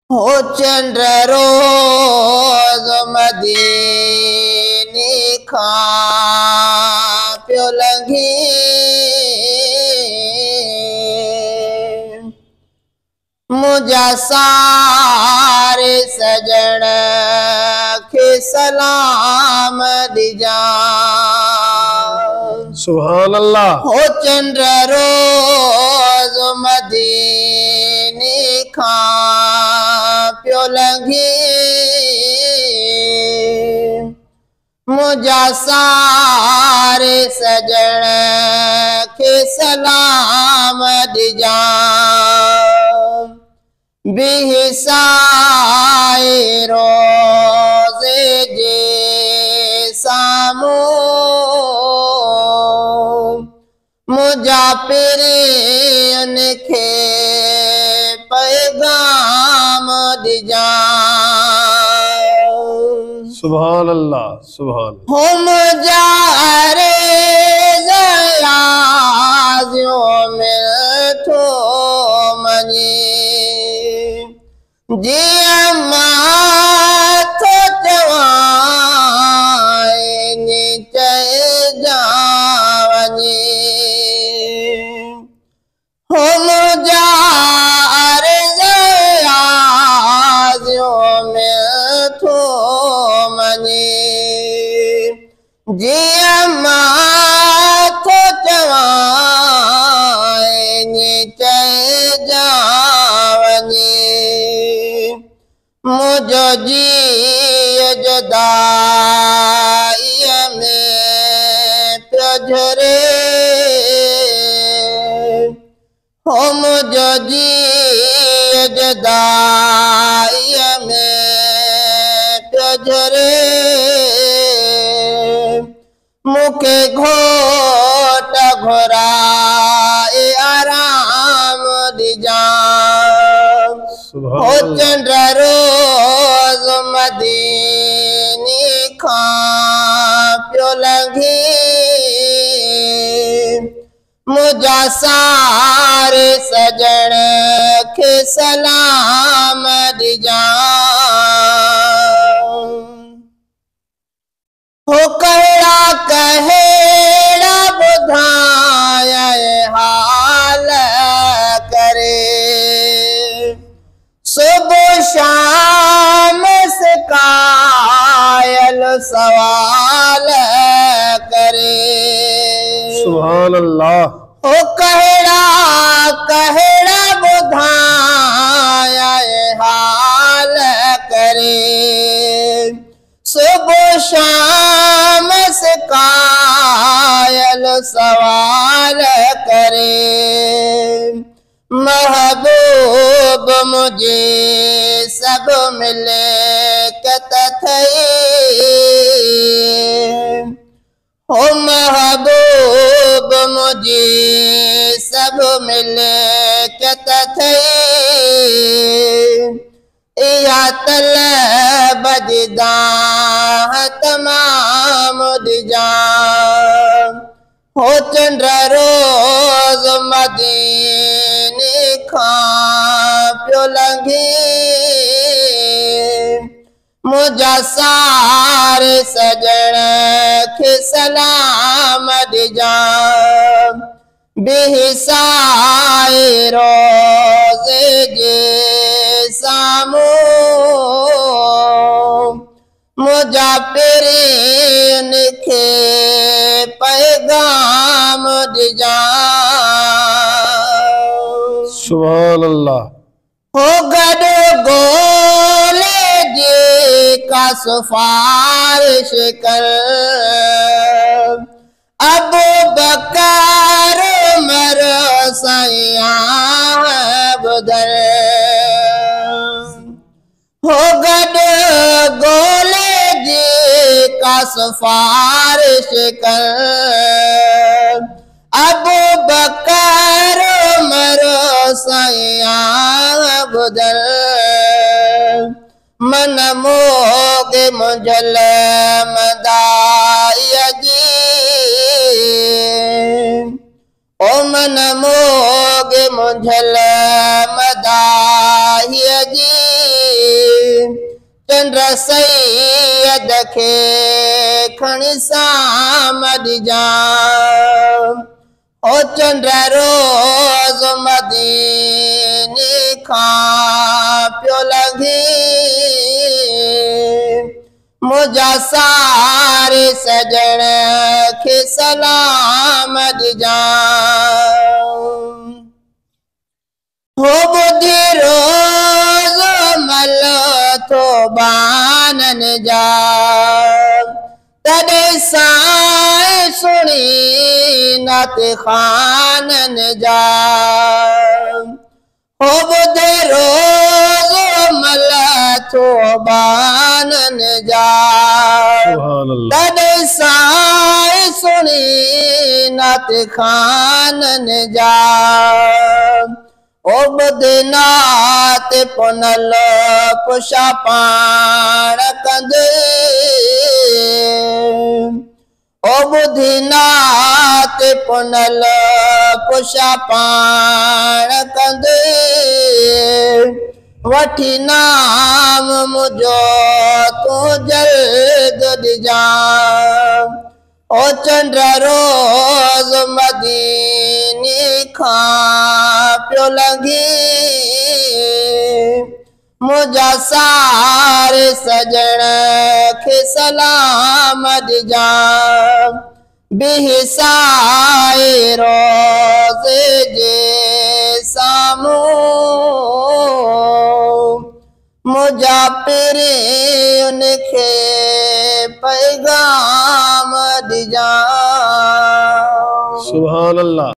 हो चंद्र रोज मदीने खां पियो लंघे, मुझा सारे सजण खे सलाम ॾिजां। सुभान अल्लाह। हो चंद्र रोज मदीने खां पियो लंघे, मुझा सारे सजण खे सलाम ॾिजां। बिहसाए रोज़े जे साम्हूं, मुझा पिरियन खे पैगाम ॾिजां। सुभान अल्लाह, सुभान। हो मुझा अर्ज़ में थो मञे, जीअं मां थो चवां चइजां वञे। हो मुझा अर्ज़ में थो मञे, जीअं मां थो चवां चइजां वञे। मुझो जीअ जुदाईअ में पियो झरे, हो मुझो जीअ जुदाईअ में पियो झरे, मूंखे घोट घुराए आराम ॾिजां। हो चंद्र रोज मदीने खां पियो लंघे, मुझा सारे सजण खे सलाम ॾिजां। हो कहिड़ा कहिड़ा ॿुधायां हाल करे, सुबुह शाम सिकायल सवाल करे। सुभान अल्लाह। हो कहिड़ा कहिड़ा ॿुधायां हाल करे, सुबुह शाम सिकायल सवाल करे। महबूब मुझे सब मिले कत थई, हो महबूब मुझे सब मिले कत थई, इहा तलब जी दाह तमाम ॾिजां। हो चंद्र रोज मदीने खां पियो लंघे, मुझा सारे सजण खे सलाम ॾिजां। बिहसाए रोज़े जे साम्हूं, मुझा पिरियन खे पैगाम ॾिजां। सुभान अल्लाह। हो गॾु गोले जे का सिफारिश कर, अबू बकर उमर सयां बुदर। हो गॾु गोले जे का सिफारिश कर, अबू बकर उमर सयां बुदर। मन मोग मुझल मदाई जी, ओ मन मोग मुझल मदाई जी, चंद्र सैयद के खणी सामद जाम ओ चंद्र रोज मदीने खां पियो लॻे मुंहिंजा सारे सजण खे सलाम ॾिजां हो ॿुधी रोज़ मल थो बाननि जा तॾहिं साईं सुणी नात ख़ाननि जा हो ॿुधे रोज़ मल थो बाननि जा सुभान अल्लाह तॾहिं साईं सुणी नात ख़ाननि जा ओ ॿुधे नात पुनल पुछा पाण कंदे ओ ॿुधी नात पुनल पुछा पाण कंदे वठी नाम मुंहिंजो तूं जल्द ॾिजां ओ चंद्र रोज़ मदीने खां पियो लॻे मुंहिंजा सारे सजण खे सलाम ॾिजां बिहसाए रोज़े जे साम्हूं मुंहिंजा पहिरीं उनखे पैगाम ॾिजां सुभान अल्लाह।